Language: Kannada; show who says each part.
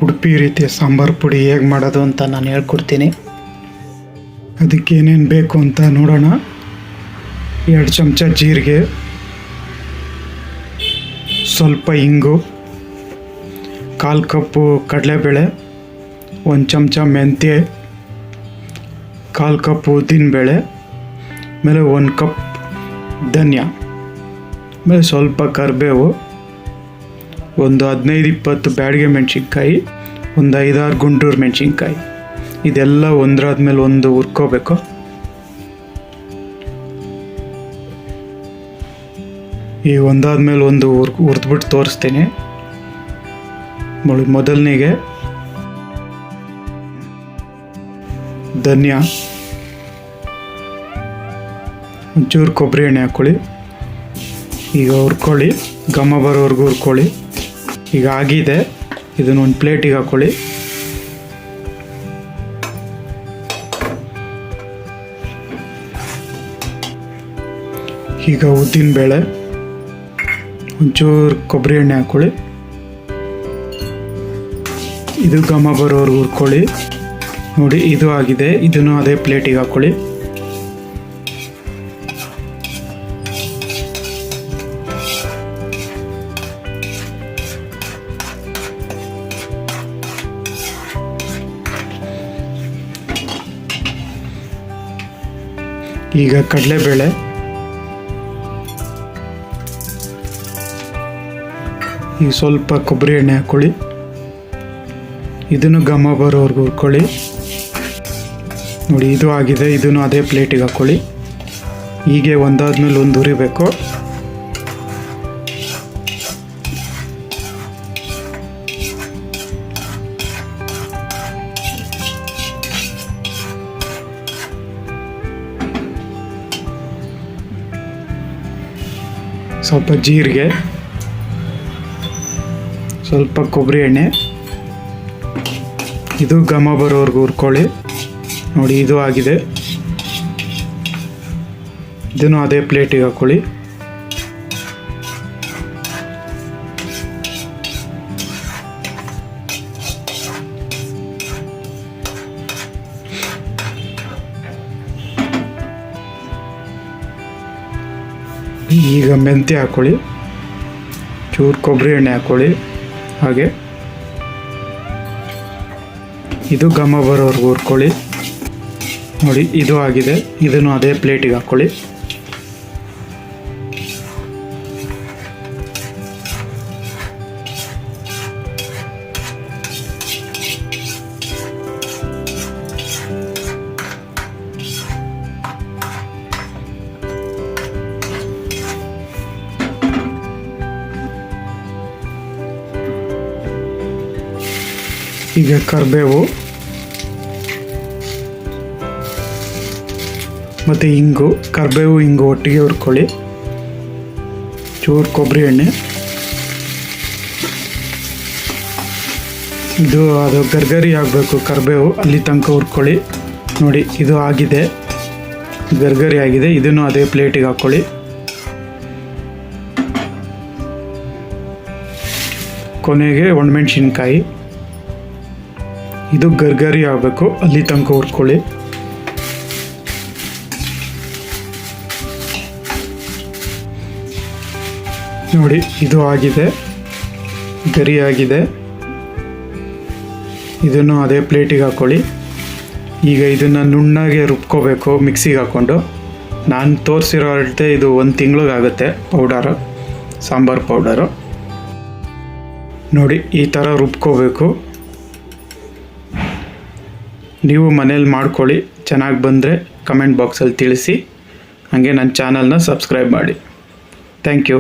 Speaker 1: ಉಡುಪಿ ರೀತಿಯ ಸಾಂಬಾರು ಪುಡಿ ಹೇಗೆ ಮಾಡೋದು ಅಂತ ನಾನು ಹೇಳ್ಕೊಡ್ತೀನಿ. ಅದಕ್ಕೆ ಏನೇನು ಬೇಕು ಅಂತ ನೋಡೋಣ. 2 ಚಮಚ ಜೀರಿಗೆ, ಸ್ವಲ್ಪ ಇಂಗು, 1/4 ಕಪ್ಪು ಕಡಲೆಬೇಳೆ, 1 ಚಮಚ ಮೆಂತ್ಯ, 1/4 ಕಪ್ ಉದ್ದಿನಬೇಳೆ, ಆಮೇಲೆ 1 ಕಪ್ ಧನಿಯಾ, ಆಮೇಲೆ ಸ್ವಲ್ಪ ಕರಿಬೇವು, ಒಂದು 15-20 ಬ್ಯಾಡಗೆ ಮೆಣಸಿನ್ಕಾಯಿ, ಒಂದು 5-6 ಗುಂಟೂರು ಮೆಣಸಿನ್ಕಾಯಿ. ಇದೆಲ್ಲ ಒಂದರಾದ್ಮೇಲೆ ಒಂದು ಹುರ್ಕೋಬೇಕು. ಈ ಒಂದಾದ್ಮೇಲೆ ಒಂದು ಹುರಿದ್ಬಿಟ್ಟು ತೋರಿಸ್ತೀನಿ. ಮೊದಲನೇಗೆ ಧನಿಯಾ, ಒಂಚೂರು ಕೊಬ್ಬರಿ ಎಣ್ಣೆ ಹಾಕ್ಕೊಳ್ಳಿ. ಈಗ ಹುರ್ಕೊಳ್ಳಿ, ಘಮ ಬರೋವರೆಗೂ ಹುರ್ಕೊಳ್ಳಿ. ಈಗ ಆಗಿದೆ, ಇದನ್ನು ಒಂದು ಪ್ಲೇಟಿಗೆ ಹಾಕ್ಕೊಳ್ಳಿ. ಈಗ ಉದ್ದಿನಬೇಳೆ, ಒಂಚೂರು ಕೊಬ್ಬರಿ ಎಣ್ಣೆ ಹಾಕ್ಕೊಳ್ಳಿ. ಇದು ಘಮ ಬರೋವರೆಗೂ ಹುರ್ಕೊಳ್ಳಿ. ನೋಡಿ, ಇದು ಆಗಿದೆ, ಇದನ್ನು ಅದೇ ಪ್ಲೇಟಿಗೆ ಹಾಕ್ಕೊಳ್ಳಿ. ಈಗ ಕಡಲೆಬೇಳೆ, ಈಗ ಸ್ವಲ್ಪ ಕೊಬ್ಬರಿ ಎಣ್ಣೆ ಹಾಕ್ಕೊಳ್ಳಿ. ಇದನ್ನು ಘಮ ಬರೋವರೆಗೂ ಹುರ್ಕೊಳ್ಳಿ. ನೋಡಿ, ಇದು ಆಗಿದೆ, ಇದನ್ನು ಅದೇ ಪ್ಲೇಟಿಗೆ ಹಾಕ್ಕೊಳ್ಳಿ. ಹೀಗೆ ಒಂದಾದ್ಮೇಲೆ ಒಂದು ಹುರಿಬೇಕು. ಸ್ವಲ್ಪ ಜೀರಿಗೆ, ಸ್ವಲ್ಪ ಕೊಬ್ಬರಿ ಎಣ್ಣೆ, ಇದು ಘಮ ಬರೋವರೆಗೂ ಹುರ್ಕೊಳ್ಳಿ. ನೋಡಿ, ಇದು ಆಗಿದೆ, ಇದನ್ನು ಅದೇ ಪ್ಲೇಟಿಗೆ ಹಾಕ್ಕೊಳ್ಳಿ. ಈಗ ಮೆಂತ್ಯ ಹಾಕ್ಕೊಳ್ಳಿ, ಚೂರು ಕೊಬ್ಬರಿ ಎಣ್ಣೆ ಹಾಕ್ಕೊಳ್ಳಿ. ಹಾಗೆ ಇದು ಘಮ ಬರೋವರೆಗೂ ಹುರ್ಕೊಳ್ಳಿ. ನೋಡಿ, ಇದು ಆಗಿದೆ, ಇದನ್ನು ಅದೇ ಪ್ಲೇಟಿಗೆ ಹಾಕ್ಕೊಳ್ಳಿ. ಈಗ ಕರಿಬೇವು ಮತ್ತು ಇಂಗು, ಕರಿಬೇವು ಇಂಗು ಒಟ್ಟಿಗೆ ಹುರ್ಕೊಳ್ಳಿ. ಚೂರು ಕೊಬ್ಬರಿ ಎಣ್ಣೆ, ಇದು ಅದು ಗರ್ಗರಿ ಆಗಬೇಕು ಕರಿಬೇವು, ಅಲ್ಲಿ ತನಕ ಹುರ್ಕೊಳ್ಳಿ. ನೋಡಿ, ಇದು ಆಗಿದೆ, ಗರ್ಗರಿ ಆಗಿದೆ, ಇದನ್ನು ಅದೇ ಪ್ಲೇಟಿಗೆ ಹಾಕ್ಕೊಳ್ಳಿ. ಕೊನೆಗೆ ಒಣಮೆಣಸಿನ್ಕಾಯಿ, ಇದು ಗರ್ಗರಿ ಆಗಬೇಕು, ಅಲ್ಲಿ ತನಕ ಹುರ್ಕೊಳ್ಳಿ. ನೋಡಿ, ಇದು ಆಗಿದೆ, ಗರಿ ಆಗಿದೆ, ಇದನ್ನು ಅದೇ ಪ್ಲೇಟಿಗೆ ಹಾಕ್ಕೊಳ್ಳಿ. ಈಗ ಇದನ್ನು ನುಣ್ಣಗೆ ರುಬ್ಕೋಬೇಕು ಮಿಕ್ಸಿಗೆ ಹಾಕ್ಕೊಂಡು. ನಾನು ತೋರಿಸಿರೋ ಅಳತೆ ಇದು 1 ತಿಂಗಳಿಗಾಗುತ್ತೆ. Powder, sambar powder. ನೋಡಿ, ಈ ಥರ ರುಬ್ಕೋಬೇಕು. ನೀವು ಮನೇಲಿ ಮಾಡ್ಕೊಳ್ಳಿ, ಚೆನ್ನಾಗಿ ಬಂದರೆ ಕಮೆಂಟ್ ಬಾಕ್ಸಲ್ಲಿ ತಿಳಿಸಿ. ಹಾಗೆ ನನ್ನ ಚಾನಲ್ನ ಸಬ್ಸ್ಕ್ರೈಬ್ ಮಾಡಿ. Thank you.